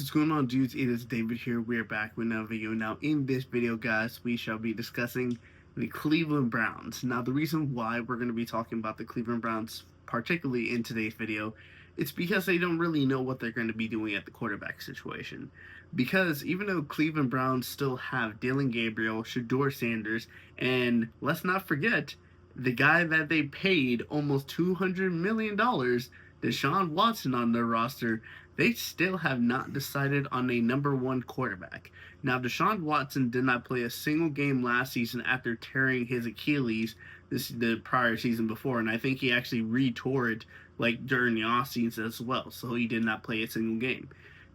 What's going on, dudes? It is David here. We're back with another video. Now, in this video, guys, we shall be discussing the Cleveland Browns. Now, the reason why we're going to be talking about the Cleveland Browns, particularly in today's video, it's because they don't really know what they're going to be doing at the quarterback situation. Because even though Cleveland Browns still have Dillon Gabriel, Shedeur Sanders, and let's not forget the guy that they paid almost $200 million, Deshaun Watson, on their roster, they still have not decided on a number one quarterback. Now, Deshaun Watson did not play a single game last season after tearing his Achilles the prior season before, and I think he actually re-tore it like during the offseason as well, so he did not play a single game.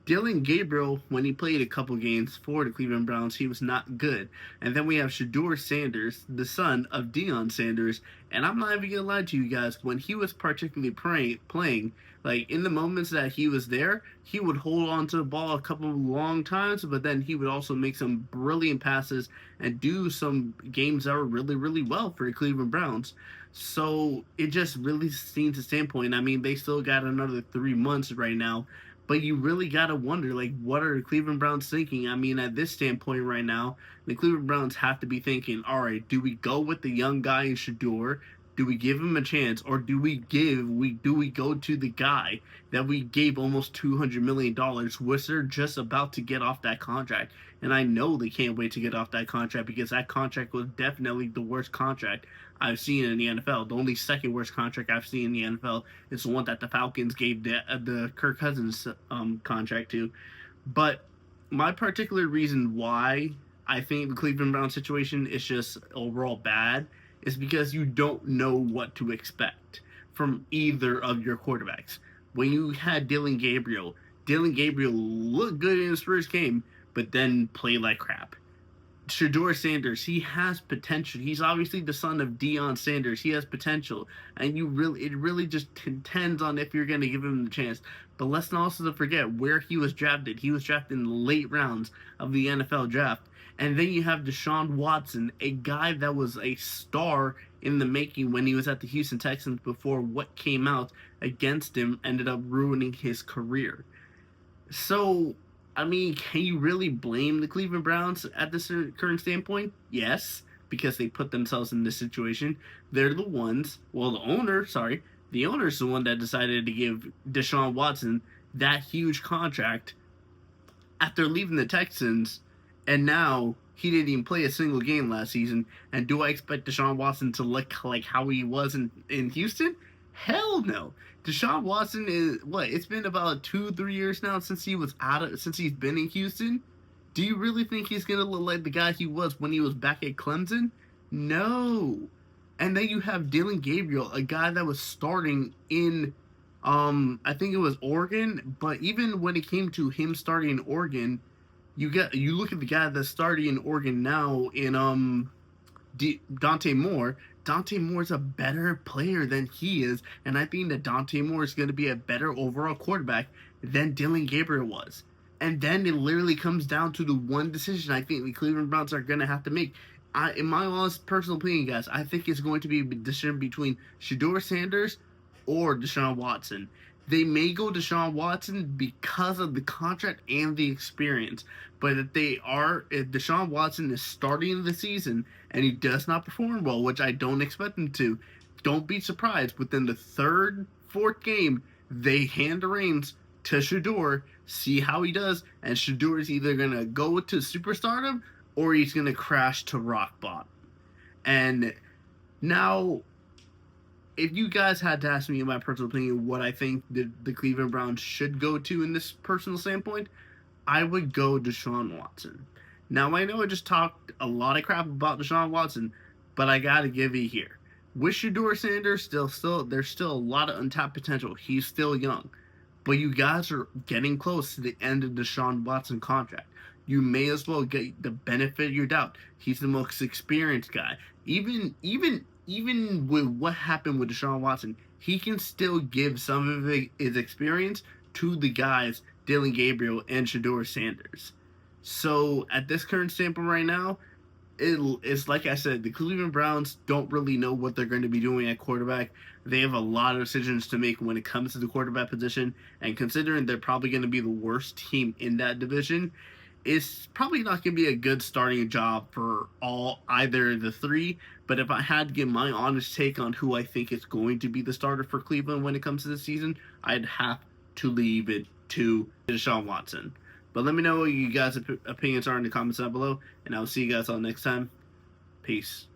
Dillon Gabriel, when he played a couple games for the Cleveland Browns, he was not good. And then we have Shedeur Sanders, the son of Deion Sanders. And I'm not even going to lie to you guys, when he was particularly playing, like in the moments that he was there, he would hold on to the ball a couple of long times, but then he would also make some brilliant passes and do some games that were really, really well for the Cleveland Browns. So it just really seems the standpoint. I mean, they still got another 3 months right now. But you really got to wonder, like, what are the Cleveland Browns thinking? I mean, at this standpoint right now, the Cleveland Browns have to be thinking, all right, do we go with the young guy in Shedeur? Do we give him a chance? Or do we go to the guy that we gave almost $200 million, which they're just about to get off that contract? And I know they can't wait to get off that contract because that contract was definitely the worst contract I've seen in the NFL. The only second worst contract I've seen in the NFL is the one that the Falcons gave the Kirk Cousins contract to. But my particular reason why I think the Cleveland Browns situation is just overall bad is because you don't know what to expect from either of your quarterbacks. When you had Dillon Gabriel looked good in his first game, but then played like crap. Shedeur Sanders, he has potential. He's obviously the son of Deion Sanders. He has potential, and it really just depends on if you're going to give him the chance. But let's not also forget where he was drafted. He was drafted in the late rounds of the NFL draft. And then you have Deshaun Watson, a guy that was a star in the making when he was at the Houston Texans before what came out against him ended up ruining his career. So, I mean, can you really blame the Cleveland Browns at this current standpoint? Yes, because they put themselves in this situation. They're the ones, well, the owner's the one that decided to give Deshaun Watson that huge contract after leaving the Texans, and now he didn't even play a single game last season. And do I expect Deshaun Watson to look like how he was in Houston? Hell no. Deshaun Watson is it's been about 2-3 years now since he's been in Houston. Do you really think he's gonna look like the guy he was when he was back at Clemson? No. And then you have Dillon Gabriel, a guy that was starting in I think it was Oregon, but even when it came to him starting in Oregon, you look at the guy that's starting in Oregon now in Dante Moore. Dante Moore's a better player than he is, and I think that Dante Moore is going to be a better overall quarterback than Dillon Gabriel was. And then it literally comes down to the one decision I think the Cleveland Browns are going to have to make. In my honest personal opinion, guys, I think it's going to be a decision between Shedeur Sanders or Deshaun Watson. They may go Deshaun Watson because of the contract and the experience. But if Deshaun Watson is starting the season and he does not perform well, which I don't expect him to, don't be surprised. Within the third, fourth game, they hand the reins to Shedeur, see how he does, and Shedeur is either going to go to superstardom or he's going to crash to rock bottom. And now, if you guys had to ask me in my personal opinion what I think the Cleveland Browns should go to in this personal standpoint, I would go Deshaun Watson. Now, I know I just talked a lot of crap about Deshaun Watson, but I got to give you here. With Shedeur Sanders, there's still a lot of untapped potential. He's still young. But you guys are getting close to the end of Deshaun Watson contract. You may as well get the benefit of your doubt. He's the most experienced guy. Even with what happened with Deshaun Watson, he can still give some of his experience to the guys, Dillon Gabriel and Shedeur Sanders. So at this current standpoint right now, it's like I said, the Cleveland Browns don't really know what they're going to be doing at quarterback. They have a lot of decisions to make when it comes to the quarterback position, and considering they're probably going to be the worst team in that division, it's probably not going to be a good starting job for either of the three. But if I had to give my honest take on who I think is going to be the starter for Cleveland when it comes to this season, I'd have to leave it to Deshaun Watson. But let me know what you guys' opinions are in the comments down below, and I'll see you guys all next time. Peace.